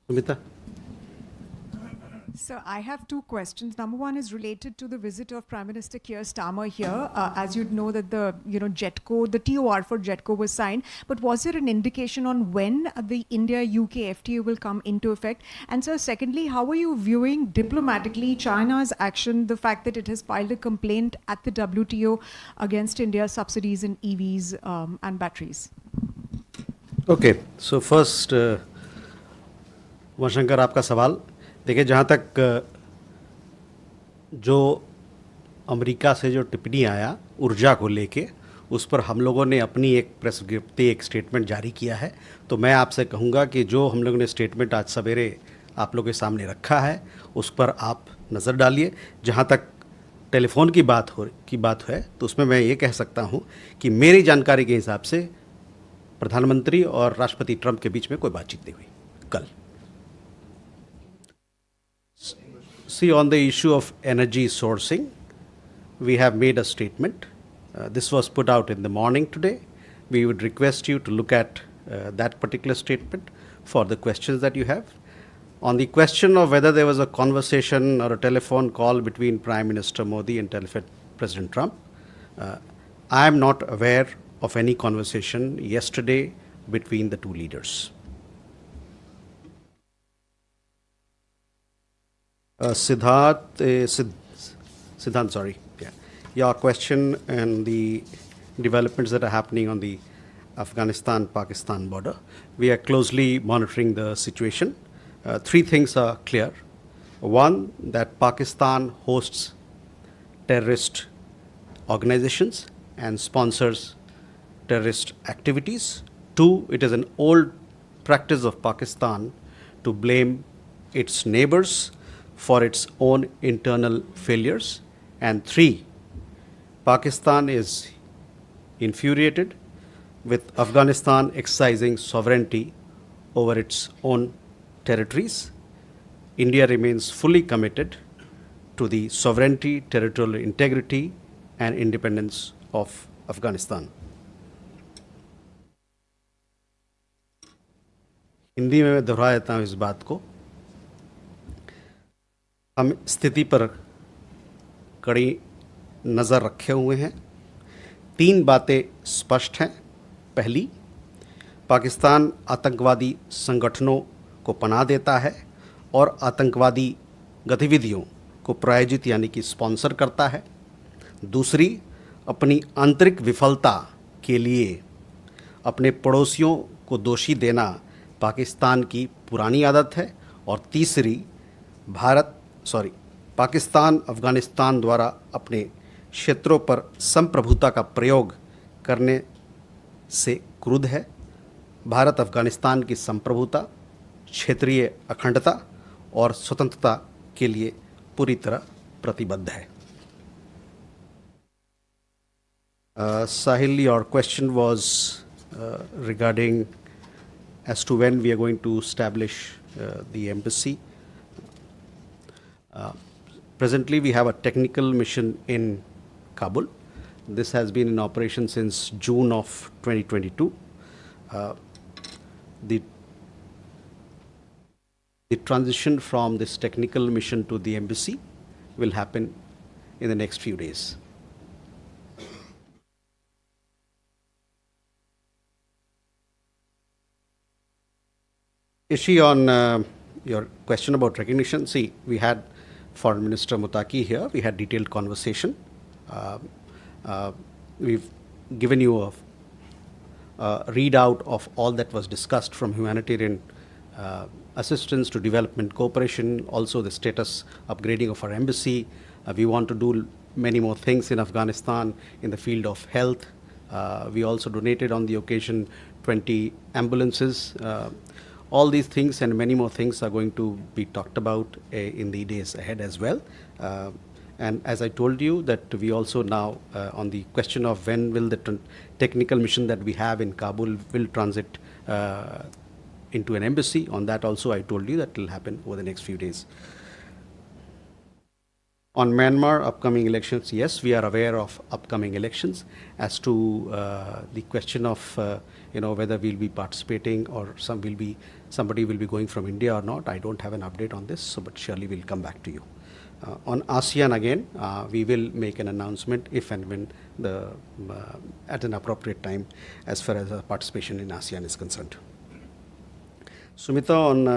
Sumita? So I have two questions. Number one is related to the visit of Prime Minister Keir Starmer here. As you'd know that the JETCO, the TOR for JETCO was signed, but was there an indication on when the India-UK FTA will come into effect? And so secondly, how are you viewing diplomatically China's action, the fact that it has filed a complaint at the WTO against India's subsidies in EVs and batteries? Okay, so first, वशंकर आपका सवाल देखिए, जहाँ तक जो America से जो टिप्पणी आया ऊर्जा को लेके, उस पर हम लोगों ने अपनी एक प्रेस विज्ञप्ति, एक स्टेटमेंट जारी किया है। तो मैं आपसे कहूँगा कि जो हम लोगों ने स्टेटमेंट आज सवेरे आप लोगों के सामने रखा है, उस पर आप नज़र डालिए। जहाँ तक टेलीफोन की बात है, तो उसमें मैं ये कह सकता हूँ कि मेरी जानकारी के हिसाब से प्रधानमंत्री और राष्ट्रपति ट्रंप के बीच में कोई बातचीत नहीं हुई कल। See, on the issue of energy sourcing, we have made a statement. This was put out in the morning today. We would request you to look at that particular statement for the questions that you have. On the question of whether there was a conversation or a telephone call between Prime Minister Modi and President Trump, I am not aware of any conversation yesterday between the two leaders. Siddhant, sorry. Yeah. Your question and the developments that are happening on the Afghanistan-Pakistan border. We are closely monitoring the situation. Three things are clear. One, that Pakistan hosts terrorist organizations and sponsors terrorist activities. Two, it is an old practice of Pakistan to blame its neighbors for its own internal failures. And three, Pakistan is infuriated with Afghanistan exercising sovereignty over its own territories. India remains fully committed to the sovereignty, territorial integrity, and independence of Afghanistan. Hindi में मैं दोहरा देता हूँ इस बात को। हम स्थिति पर कड़ी नज़र रखे हुए हैं। तीन बातें स्पष्ट हैं। पहली, पाकिस्तान आतंकवादी संगठनों को पनाह देता है और आतंकवादी गतिविधियों को प्रायोजित यानी कि स्पॉन्सर करता है। दूसरी, अपनी आंतरिक विफलता के लिए अपने पड़ोसियों को दोषी देना पाकिस्तान की पुरानी आदत है। और तीसरी, पाकिस्तान अफ़गानिस्तान द्वारा अपने क्षेत्रों पर संप्रभुता का प्रयोग करने से क्रुद्ध है। भारत अफ़गानिस्तान की संप्रभुता, क्षेत्रीय अखंडता और स्वतंत्रता के लिए पूरी तरह प्रतिबद्ध है। Sahil, your question was regarding as to when we are going to establish the embassy. Presently, we have a technical mission in Kabul. This has been in operation since June of 2022. The transition from this technical mission to the embassy will happen in the next few days. Ishi, on your question about recognition, see, we had Foreign Minister Mutaki here. We had detailed conversation. We've given you a readout of all that was discussed, from humanitarian assistance to development cooperation, also the status upgrading of our embassy. We want to do many more things in Afghanistan in the field of health. We also donated on the occasion 20 ambulances. All these things and many more things are going to be talked about in the days ahead as well. And as I told you, that we also now, on the question of when will the technical mission that we have in Kabul will transit into an embassy, on that also I told you that will happen over the next few days. On Myanmar upcoming elections, yes, we are aware of upcoming elections. As to the question of whether we'll be participating or somebody will be going from India or not, I don't have an update on this. So, but surely we'll come back to you. On ASEAN again, we will make an announcement if and when at an appropriate time, as far as participation in ASEAN is concerned. Sumita, on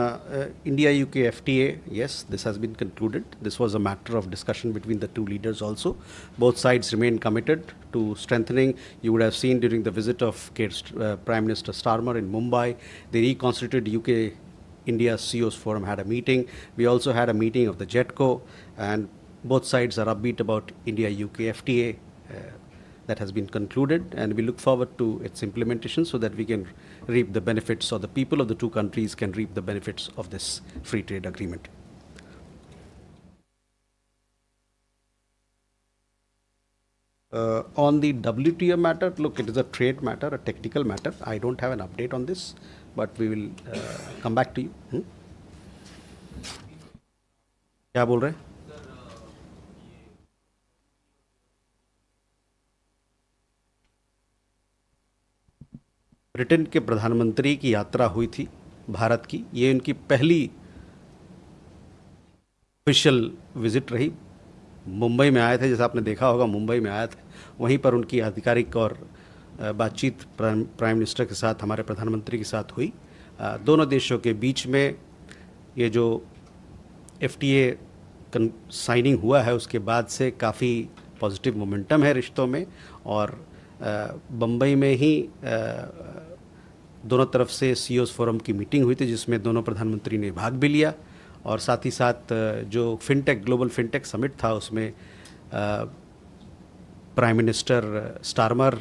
India-UK FTA, yes, this has been concluded. This was a matter of discussion between the two leaders also. Both sides remain committed to strengthening. You would have seen during the visit of Prime Minister Starmer in Mumbai, the reconstituted UK-India CEOs Forum had a meeting. We also had a meeting of the JETCO, and both sides are upbeat about India-UK FTA. That has been concluded, and we look forward to its implementation so that we can reap the benefits, or the people of the two countries can reap the benefits of this free trade agreement. On the WTO matter, look, it is a trade matter, a technical matter. I don't have an update on this, but we will come back to you. क्या बोल रहे हैं? Britain के प्रधानमंत्री की यात्रा हुई थी भारत की। ये उनकी पहली ऑफिशियल विजिट रही। मुंबई में आए थे, जैसा आपने देखा होगा, मुंबई में आए थे। वहीं पर उनकी आधिकारिक और बातचीत प्राइम मिनिस्टर के साथ, हमारे प्रधानमंत्री के साथ हुई। दोनों देशों के बीच में ये जो FTA साइनिंग हुआ है, उसके बाद से काफ़ी पॉजिटिव मोमेंटम है रिश्तों में। और बम्बई में ही दोनों तरफ से CEOs फोरम की मीटिंग हुई थी, जिसमें दोनों प्रधानमंत्री ने भाग भी लिया। और साथ ही साथ जो ग्लोबल फिनटेक समिट था, उसमें प्राइम मिनिस्टर स्टारमर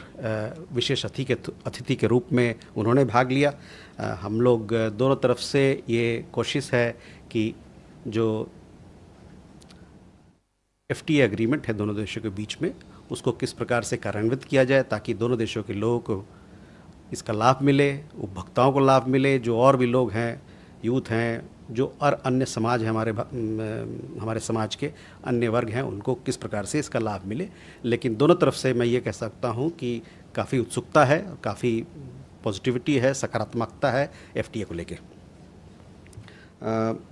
विशेष अतिथि के रूप में उन्होंने भाग लिया। हम लोग दोनों तरफ से ये कोशिश है कि जो FTA एग्रीमेंट है दोनों देशों के बीच में, उसको किस प्रकार से कार्यान्वित किया जाए ताकि दोनों देशों के लोगों को इसका लाभ मिले, उपभोक्ताओं को लाभ मिले, जो और भी लोग हैं, यूथ हैं, जो और अन्य समाज है, हमारे समाज के अन्य वर्ग हैं, उनको किस प्रकार से इसका लाभ मिले। लेकिन दोनों तरफ से मैं ये कह सकता हूँ कि काफ़ी उत्सुकता है, काफ़ी पॉजिटिविटी है, सकारात्मकता है FTA को लेके।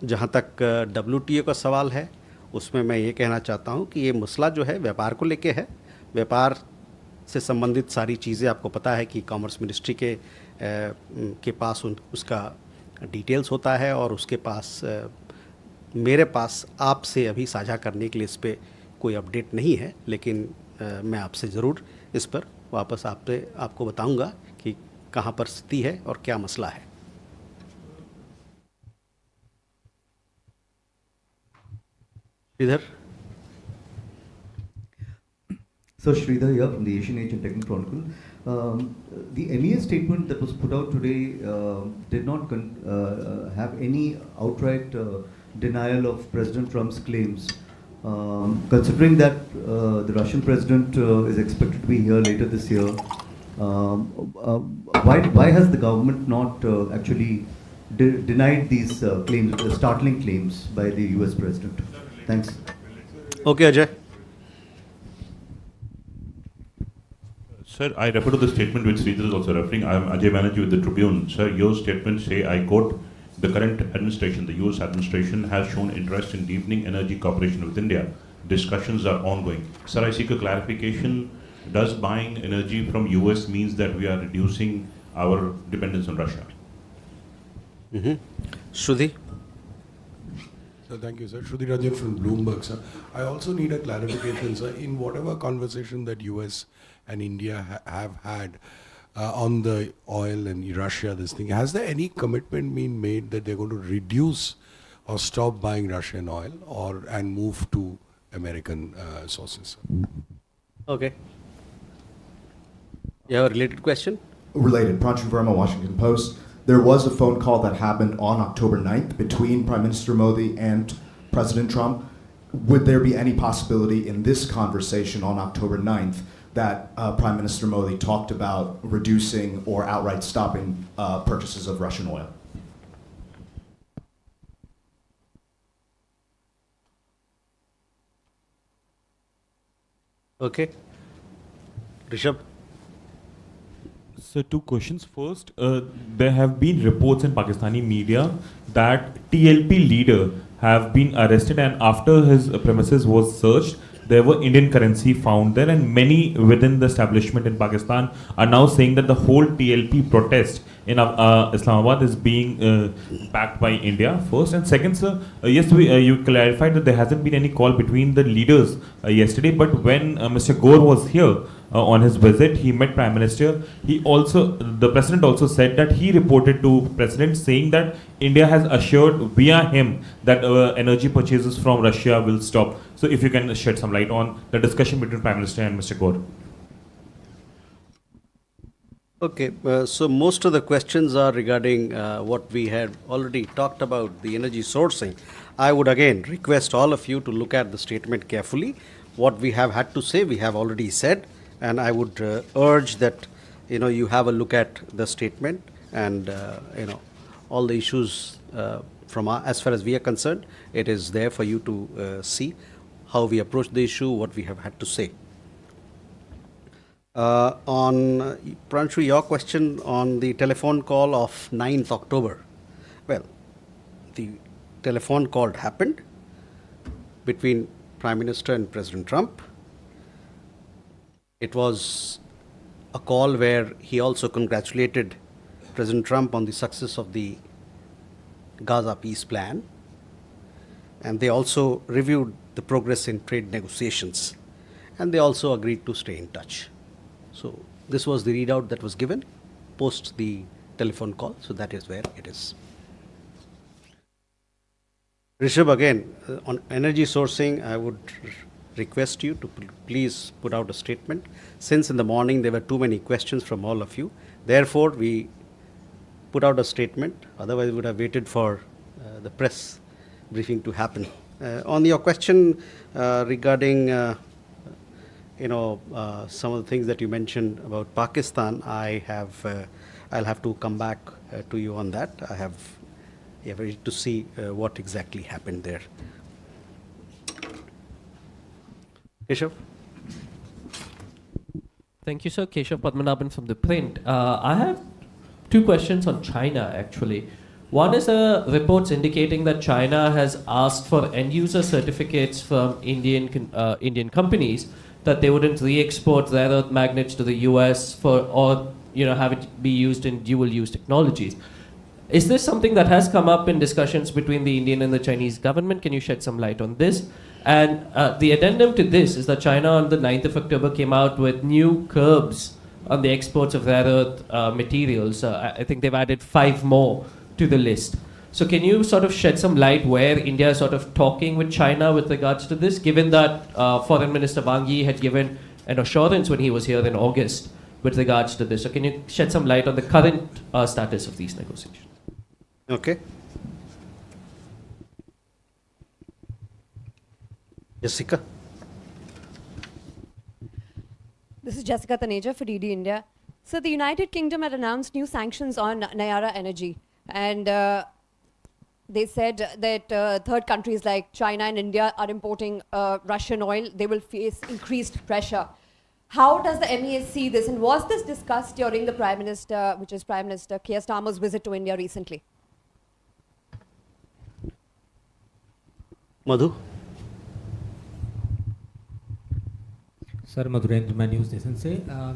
जहाँ तक WTO का सवाल है, उसमें मैं ये कहना चाहता हूँ कि ये मसला जो है व्यापार को लेके है। व्यापार से संबंधित सारी चीज़ें आपको पता है कि कॉमर्स मिनिस्ट्री के पास उसका डिटेल्स होता है, और उसके पास मेरे पास आपसे अभी साझा करने के लिए इस पर कोई अपडेट नहीं है। लेकिन मैं आपसे ज़रूर इस पर वापस आपको बताऊंगा कि कहाँ पर स्थिति है और क्या मसला है। इधर So Sridhar here from the Asian Age and Technical Chronicle. The MEA statement that was put out today did not have any outright denial of President Trump's claims. Considering that the Russian president is expected to be here later this year, why has the government not actually denied these claims, startling claims by the US president? Thanks. Okay, Ajay. Sir, I refer to the statement which Sridhar is also referring. I am Ajay Banerjee with the Tribune. Sir, your statement say, I quote, the current administration, the US administration has shown interest in deepening energy cooperation with India. Discussions are ongoing. Sir, I seek a clarification. Does buying energy from US means that we are reducing our dependence on Russia? Shruti? Sir, thank you, sir. Shruti Rajan from Bloomberg, sir. I also need a clarification, sir. In whatever conversation that US and India have had on the oil and Russia, this thing, has there any commitment been made that they're going to reduce or stop buying Russian oil and move to American sources? Okay. You have a related question? Related. Pranshu Verma, Washington Post. There was a phone call that happened on October 9th between Prime Minister Modi and President Trump. Would there be any possibility in this conversation on October 9th that Prime Minister Modi talked about reducing or outright stopping purchases of Russian oil? Okay. Rishabh? So two questions. First, there have been reports in Pakistani media that TLP leader have been arrested, and after his premises was searched, there were Indian currency found there, and many within the establishment in Pakistan are now saying that the whole TLP protest in Islamabad is being backed by India. First and second, sir, yes, you clarified that there hasn't been any call between the leaders yesterday, but when Mr. Gore was here on his visit, he met Prime Minister. The President also said that he reported to President saying that India has assured via him that energy purchases from Russia will stop. So if you can shed some light on the discussion between Prime Minister and Mr. Gore. Okay, so most of the questions are regarding what we had already talked about, the energy sourcing. I would again request all of you to look at the statement carefully. What we have had to say, we have already said, and I would urge that you have a look at the statement and all the issues from as far as we are concerned. It is there for you to see how we approach the issue, what we have had to say. On Pranshu, your question on the telephone call of 9th October. Well, the telephone call happened between Prime Minister and President Trump. It was a call where he also congratulated President Trump on the success of the Gaza peace plan, and they also reviewed the progress in trade negotiations, and they also agreed to stay in touch. So this was the readout that was given post the telephone call. So that is where it is. Rishabh, again, on energy sourcing, I would request you to please put out a statement. Since in the morning there were too many questions from all of you, therefore we put out a statement. Otherwise, we would have waited for the press briefing to happen. On your question regarding some of the things that you mentioned about Pakistan, I'll have to come back to you on that. I have to see what exactly happened there. Keshav? Thank you, sir. Keshav Padmanabhan from The Print. I have two questions on China, actually. One is reports indicating that China has asked for end-user certificates from Indian companies that they wouldn't re-export rare earth magnets to the US or have it be used in dual-use technologies. Is this something that has come up in discussions between the Indian and the Chinese government? Can you shed some light on this? And the addendum to this is that China on the 9th of October came out with new curbs on the exports of rare earth materials. I think they've added 5 more to the list. So can you sort of shed some light where India is sort of talking with China with regards to this, given that Foreign Minister Wang Yi had given an assurance when he was here in August with regards to this? So can you shed some light on the current status of these negotiations? Okay. Jessica? This is Jessica Taneja for DD India. So the United Kingdom had announced new sanctions on Nayara Energy, and they said that third countries like China and India are importing Russian oil. They will face increased pressure. How does the MEA see this? And was this discussed during the Prime Minister, which is Prime Minister Keir Starmer's visit to India recently? Madhu? Sir Madhurendra, मैं news nation से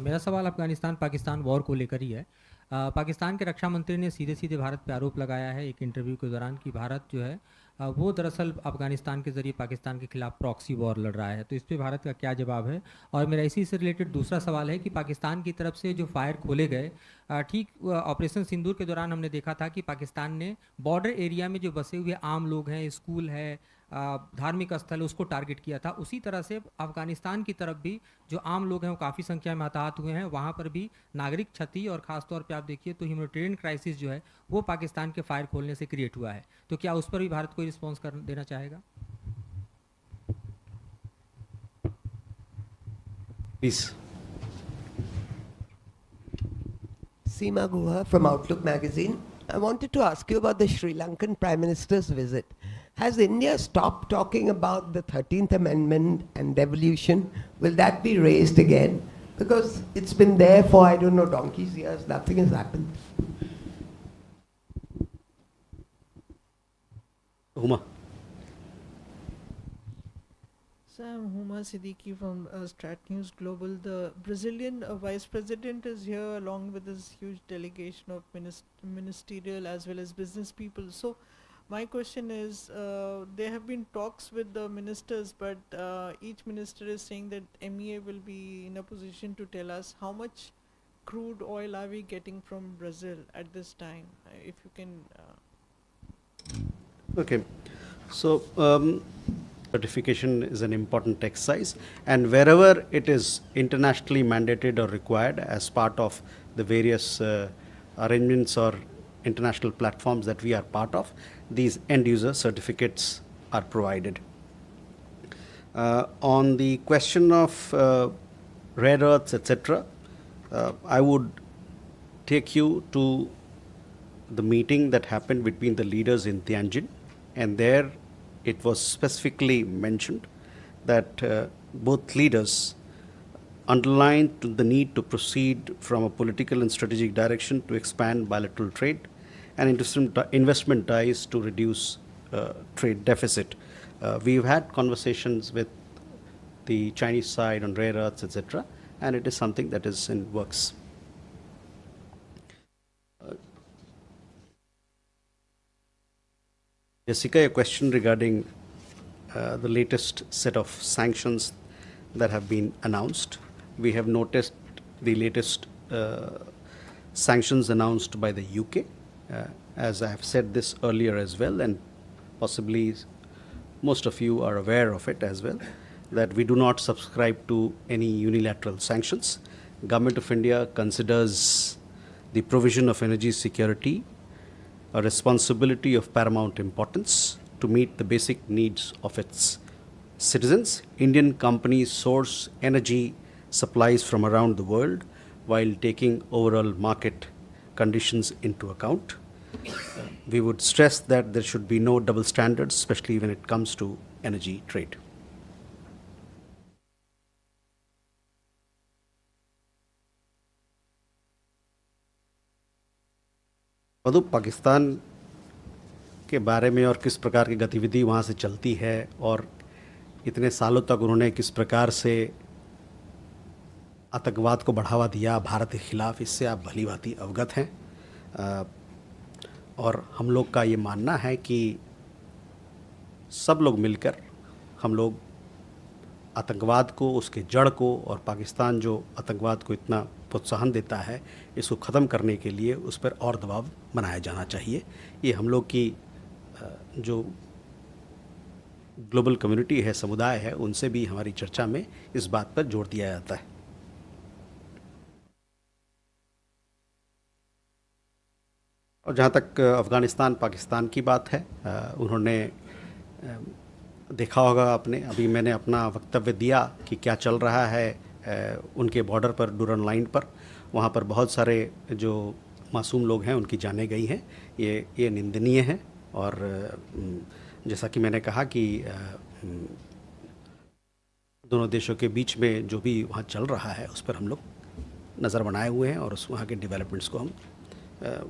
मेरा सवाल Afghanistan Pakistan war को लेकर ही है। पाकिस्तान के रक्षा मंत्री ने सीधे सीधे भारत पे आरोप लगाया है एक इंटरव्यू के दौरान कि भारत जो है वो दरअसल अफगानिस्तान के ज़रिए पाकिस्तान के खिलाफ प्रॉक्सी वॉर लड़ रहा है। तो इस पे भारत का क्या जवाब है? और मेरा इसी से रिलेटेड दूसरा सवाल है कि पाकिस्तान की तरफ से जो फायर खोले गए, ठीक ऑपरेशन सिंदूर के दौरान हमने देखा था कि पाकिस्तान ने बॉर्डर एरिया में जो बसे हुए आम लोग हैं, स्कूल है, धार्मिक स्थल, उसको टारगेट किया था। उसी तरह से अफगानिस्तान की तरफ भी जो आम लोग हैं वो काफ़ी संख्या में हताहत हुए हैं, वहाँ पर भी नागरिक क्षति और ख़ासतौर पे आप देखिए तो ह्यूमैनिटेरियन क्राइसिस जो है वो पाकिस्तान के फायर खोलने से क्रिएट हुआ है। तो क्या उस पर भी भारत कोई रिस्पॉन्स देना चाहेगा? Please. Seema Guha from Outlook magazine. I wanted to ask you about the Sri Lankan Prime Minister's visit. Has India stopped talking about the 13th Amendment and devolution? Will that be raised again? Because it's been there for, I don't know, donkey's years. Nothing has happened. Huma. So I'm Huma Siddiqui from Strat News Global. The Brazilian vice president is here along with this huge delegation of ministerial as well as business people. So my question is, there have been talks with the ministers, but each minister is saying that MEA will be in a position to tell us how much crude oil are we getting from Brazil at this time. If you can... Okay. So, certification is an important exercise, and wherever it is internationally mandated or required as part of the various arrangements or international platforms that we are part of, these end user certificates are provided. On the question of rare earths, etc., I would take you to the meeting that happened between the leaders in Tianjin, and there it was specifically mentioned that both leaders underlined the need to proceed from a political and strategic direction to expand bilateral trade and investment ties to reduce trade deficit. We've had conversations with the Chinese side on rare earths, etc., and it is something that is in works. Jessica, a question regarding the latest set of sanctions that have been announced. We have noticed the latest sanctions announced by the UK. As I have said this earlier as well, and possibly most of you are aware of it as well, that we do not subscribe to any unilateral sanctions. Government of India considers the provision of energy security a responsibility of paramount importance to meet the basic needs of its citizens. Indian companies source energy supplies from around the world while taking overall market conditions into account. We would stress that there should be no double standards, especially when it comes to energy trade. मधु, पाकिस्तान के बारे में और किस प्रकार की गतिविधि वहाँ से चलती है और इतने सालों तक उन्होंने किस प्रकार से आतंकवाद को बढ़ावा दिया भारत के खिलाफ, इससे आप भली भांति अवगत हैं। और हम लोग का ये मानना है कि सब लोग मिलकर हम लोग आतंकवाद को, उसके जड़ को, और पाकिस्तान जो आतंकवाद को इतना प्रोत्साहन देता है, इसको ख़त्म करने के लिए उस पर और दबाव बनाया जाना चाहिए। ये हम लोग की जो ग्लोबल कम्युनिटी है, समुदाय है, उनसे भी हमारी चर्चा में इस बात पर जोर दिया जाता है। और जहाँ तक अफ़गानिस्तान पाकिस्तान की बात है, उन्होंने देखा होगा आपने, अभी मैंने अपना वक्तव्य दिया कि क्या चल रहा है उनके बॉर्डर पर, डूरन लाइन पर। वहाँ पर बहुत सारे जो मासूम लोग हैं उनकी जानें गई हैं। ये निंदनीय है, और जैसा कि मैंने कहा कि दोनों देशों के बीच में जो भी वहाँ चल रहा है उस पर हम लोग नज़र बनाए हुए हैं और उस वहाँ के डेवलपमेंट्स को हम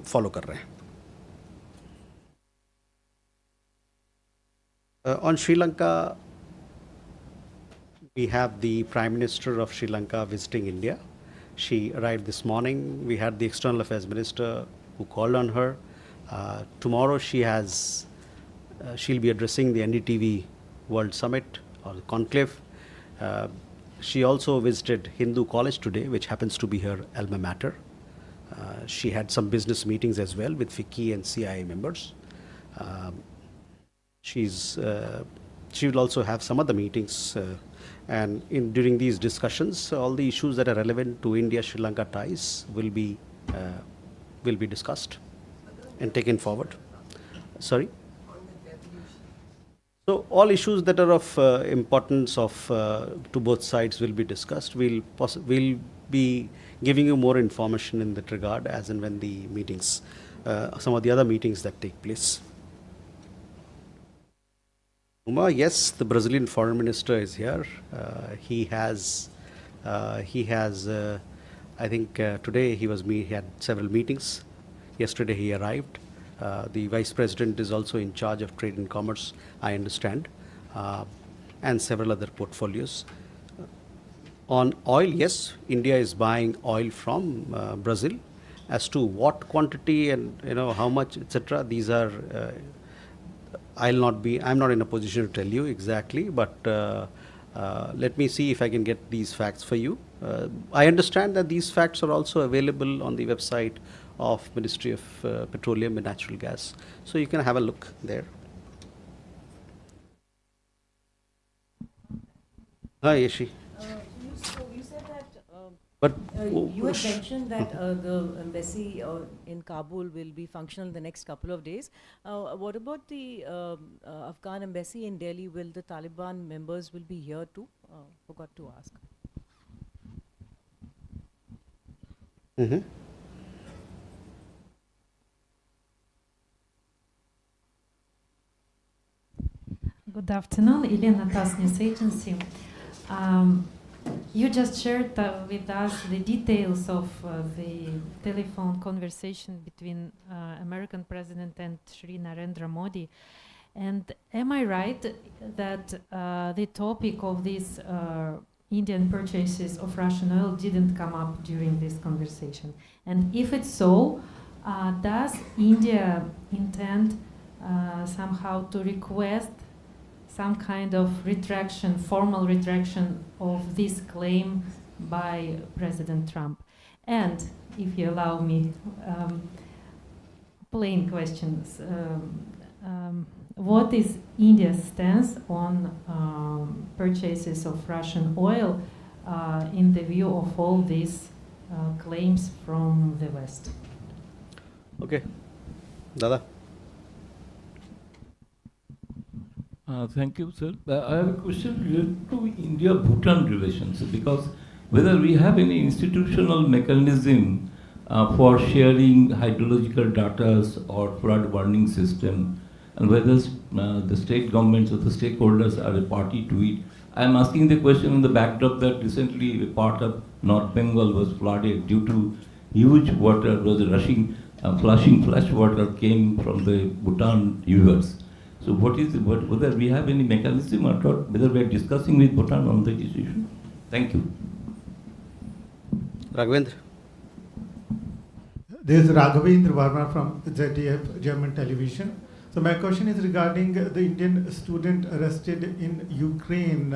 फॉलो कर रहे हैं। On Sri Lanka, we have the Prime Minister of Sri Lanka visiting India. She arrived this morning. We had the External Affairs Minister who called on her. Tomorrow she'll be addressing the NDTV World Summit or the conclave. She also visited Hindu College today, which happens to be her alma mater. She had some business meetings as well with FICCI and CIA members. She will also have some other meetings, and during these discussions, all the issues that are relevant to India-Sri Lanka ties will be discussed and taken forward. Sorry? So all issues that are of importance to both sides will be discussed. We'll be giving you more information in that regard as and when the meetings, some of the other meetings that take place. Uma, yes, the Brazilian foreign minister is here. He has, I think today he had several meetings. Yesterday he arrived. The vice president is also in charge of trade and commerce, I understand, and several other portfolios. On oil, yes, India is buying oil from Brazil. As to what quantity and how much, etc., these are. I'm not in a position to tell you exactly, but let me see if I can get these facts for you. I understand that these facts are also available on the website of Ministry of Petroleum and Natural Gas, so you can have a look there. Hi, Yeshi. You said that. But you had mentioned that the embassy in Kabul will be functional in the next couple of days. What about the Afghan embassy in Delhi? Will the Taliban members will be here too? Forgot to ask. Mm-hmm. Good afternoon, Elena TASS News Agency. You just shared with us the details of the telephone conversation between American President and Shri Narendra Modi. And am I right that the topic of these Indian purchases of Russian oil didn't come up during this conversation? And if it's so, does India intend somehow to request some kind of retraction, formal retraction of this claim by President Trump? And if you allow me, plain questions. What is India's stance on purchases of Russian oil in the view of all these claims from the West? Okay. Dada. Thank you, sir. I have a question related to India-Bhutan relations, because whether we have any institutional mechanism for sharing hydrological data or flood warning system, and whether the state governments or the stakeholders are a party to it. I am asking the question in the backdrop that recently a part of North Bengal was flooded due to huge water was rushing, flushing flash water came from the Bhutan rivers. So whether we have any mechanism or not, whether we are discussing with Bhutan on this issue? Thank you. Raghavendra. This is Raghavendra Verma from ZDF German television. So my question is regarding the Indian student arrested in Ukraine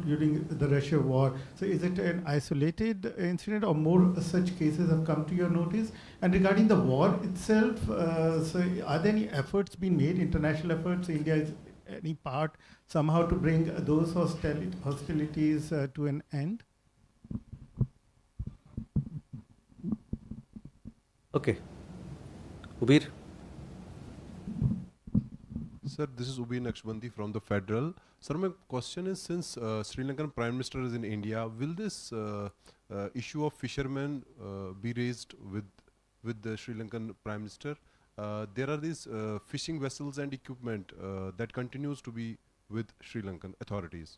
during the Russia war. So is it an isolated incident or more such cases have come to your notice? And regarding the war itself, so are there any efforts being made, international efforts? India is any part somehow to bring those hostilities to an end? Okay. Ubir. Sir, this is Ubi Naqshbandi from the Federal. Sir, my question is, since Sri Lankan Prime Minister is in India, will this issue of fishermen be raised with the Sri Lankan Prime Minister? There are these fishing vessels and equipment that continues to be with Sri Lankan authorities.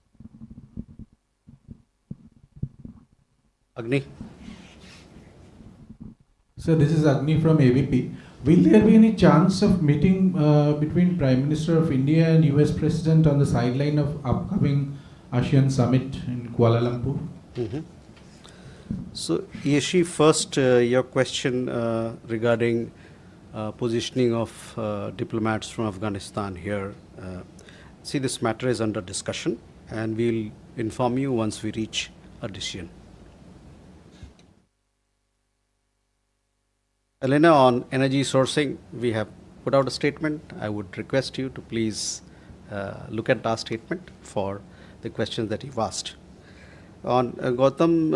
Agni. Sir, this is Agni from AVP. Will there be any chance of meeting between Prime Minister of India and US President on the sideline of upcoming ASEAN summit in Kuala Lumpur? Mm-hmm. So, Yeshi, first your question regarding positioning of diplomats from Afghanistan here. See, this matter is under discussion and we'll inform you once we reach a decision. Elena, on energy sourcing, we have put out a statement. I would request you to please look at our statement for the questions that you've asked. On Gautam,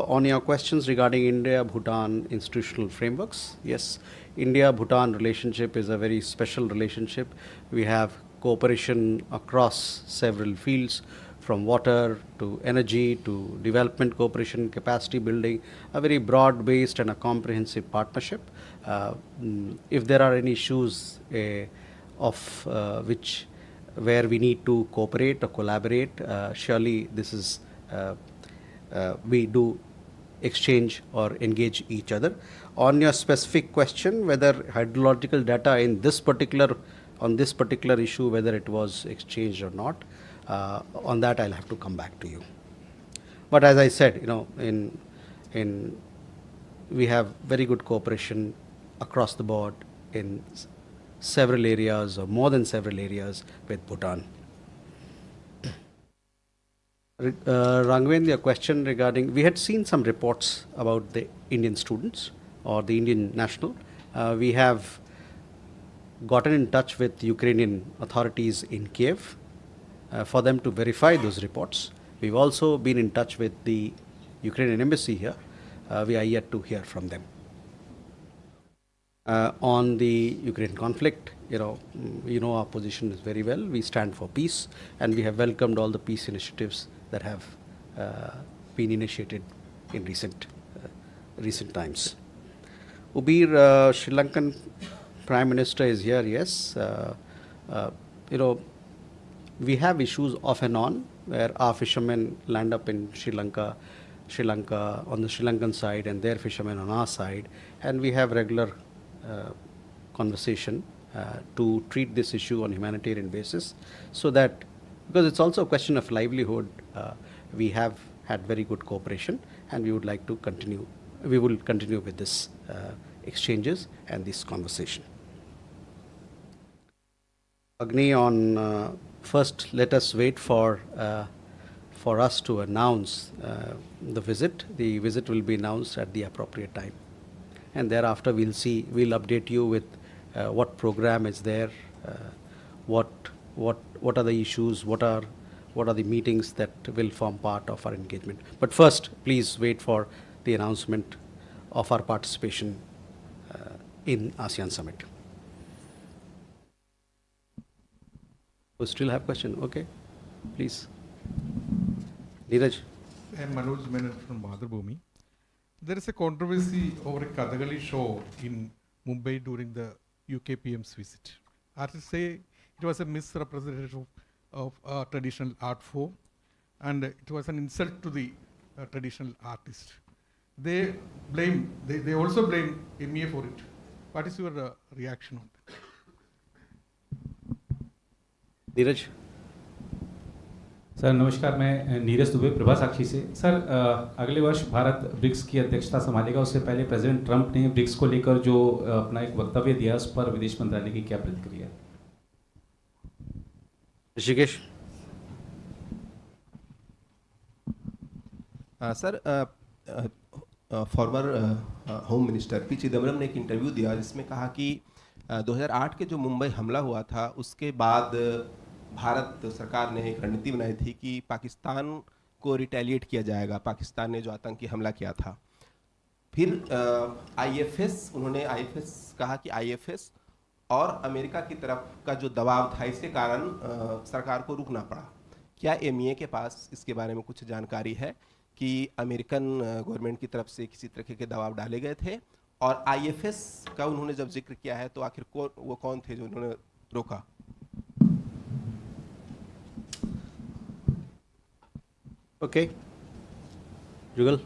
on your questions regarding India-Bhutan institutional frameworks, yes, India-Bhutan relationship is a very special relationship. We have cooperation across several fields, from water to energy to development cooperation, capacity building, a very broad-based and a comprehensive partnership. If there are any issues of which where we need to cooperate or collaborate, surely this is, we do exchange or engage each other. On your specific question, whether hydrological data in this particular, on this particular issue, whether it was exchanged or not, on that I'll have to come back to you. But as I said, you know, we have very good cooperation across the board in several areas or more than several areas with Bhutan. Rangwen, your question regarding, we had seen some reports about the Indian students or the Indian national. We have gotten in touch with Ukrainian authorities in Kiev for them to verify those reports. We've also been in touch with the Ukrainian embassy here. We are yet to hear from them. On the Ukraine conflict, you know our position is very well. We stand for peace, and we have welcomed all the peace initiatives that have been initiated in recent times. Ubir, Sri Lankan Prime Minister is here. Yes, you know, we have issues off and on where our fishermen land up in Sri Lanka on the Sri Lankan side, and their fishermen on our side, and we have regular conversation to treat this issue on humanitarian basis, so that, because it's also a question of livelihood, we have had very good cooperation, and we would like to continue. We will continue with this exchanges and this conversation. Agni, on first, let us wait for us to announce the visit. The visit will be announced at the appropriate time, and thereafter we'll update you with what program is there, what are the issues, what are the meetings that will form part of our engagement. But first, please wait for the announcement of our participation in ASEAN Summit. We still have question? Okay, please. Neeraj. I am Manoj Menon from Madhubhumi. There is a controversy over a Kathakali show in Mumbai during the UK PM's visit. Artists say it was a misrepresentation of a traditional art form, and it was an insult to the traditional artist. They also blame MEA for it. What is your reaction on that? Neeraj. Sir नमस्कार, मैं नीरज दुबे प्रभा साक्षी से। Sir अगले वर्ष Bharat BRICS की अध्यक्षता संभालेगा, उससे पहले प्रेसिडेंट ट्रंप ने ब्रिक्स को लेकर जो अपना एक वक्तव्य दिया, उस पर विदेश मंत्रालय की क्या प्रतिक्रिया है? Rishikesh. Sir, farmer home minister P Chidambaram ने एक इंटरव्यू दिया जिसमें कहा कि 2008 के जो मुंबई हमला हुआ था उसके बाद भारत सरकार ने एक रणनीति बनाई थी कि पाकिस्तान को रिटेलिएट किया जाएगा, पाकिस्तान ने जो आतंकी हमला किया था। फिर आईएफएस, उन्होंने आईएफएस कहा कि आईएफएस और अमेरिका की तरफ का जो दबाव था, इसके कारण सरकार को रुकना पड़ा। क्या एमईए के पास इसके बारे में कुछ जानकारी है कि अमेरिकन गवर्नमेंट की तरफ से किसी तरह के दबाव डाले गए थे, और आईएफएस का उन्होंने जब जिक्र किया है तो आखिर वो कौन थे जो उन्होंने रोका? Okay. Jugal.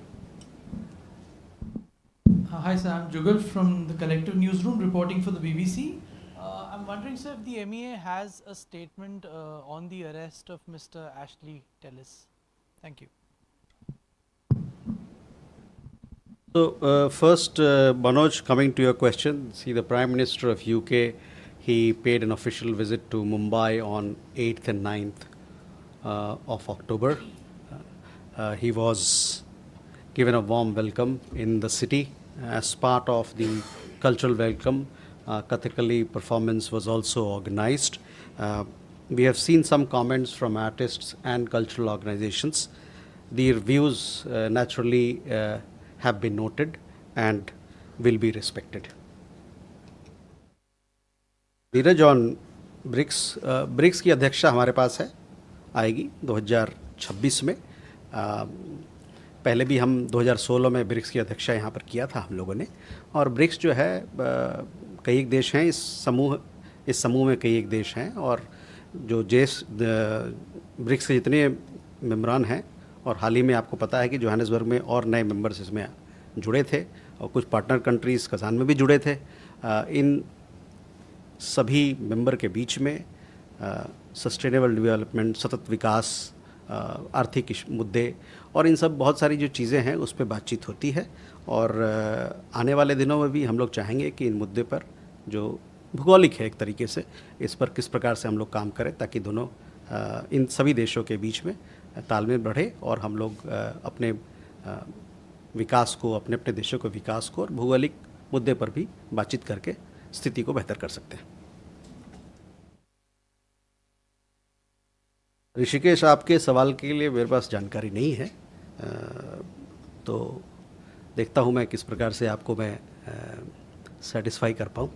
Hi sir, I'm Jugal from the Collective Newsroom reporting for the BBC. I'm wondering, sir, if the MEA has a statement on the arrest of Mr. Ashley Tellis. Thank you. So first, Manoj, coming to your question, see, the Prime Minister of UK, he paid an official visit to Mumbai on 8th and 9th of October. He was given a warm welcome in the city as part of the cultural welcome. Kathakali performance was also organized. We have seen some comments from artists and cultural organizations. Their views naturally have been noted and will be respected. Dheeraj, on BRICS की अध्यक्षता हमारे पास है, आएगी 2026 में। पहले भी हम 2016 में ब्रिक्स की अध्यक्षता यहाँ पर किया था हम लोगों ने, और ब्रिक्स जो है कई एक देश हैं, इस समूह में कई एक देश हैं, और जो ब्रिक्स के जितने मेम्बरान हैं, और हाल ही में आपको पता है कि जोहानिसबर्ग में और नए मेंबर्स इसमें जुड़े थे और कुछ पार्टनर कंट्रीज़ कजान में भी जुड़े थे। इन सभी मेंबर के बीच में सस्टेनेबल डेवलपमेंट, सतत विकास, आर्थिक मुद्दे और इन सब बहुत सारी जो चीज़ें हैं उस पर बातचीत होती है। और आने वाले दिनों में भी हम लोग चाहेंगे कि इन मुद्दे पर जो भूगोलिक है एक तरीके से, इस पर किस प्रकार से हम लोग काम करें ताकि दोनों इन सभी देशों के बीच में तालमेल बढ़े और हम लोग अपने विकास को, अपने अपने देशों के विकास को और भौगोलिक मुद्दे पर भी बातचीत करके स्थिति को बेहतर कर सकते हैं। ऋषिकेश, आपके सवाल के लिए मेरे पास जानकारी नहीं है, तो देखता हूँ मैं किस प्रकार से आपको मैं सेटिस्फाई कर पाऊँ।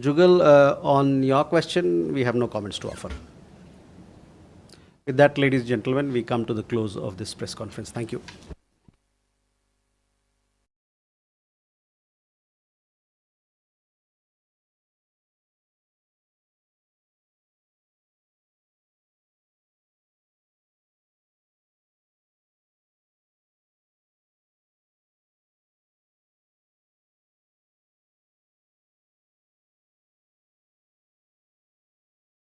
Jugal, on your question, we have no comments to offer. With that, ladies and gentlemen, we come to the close of this press conference. Thank you.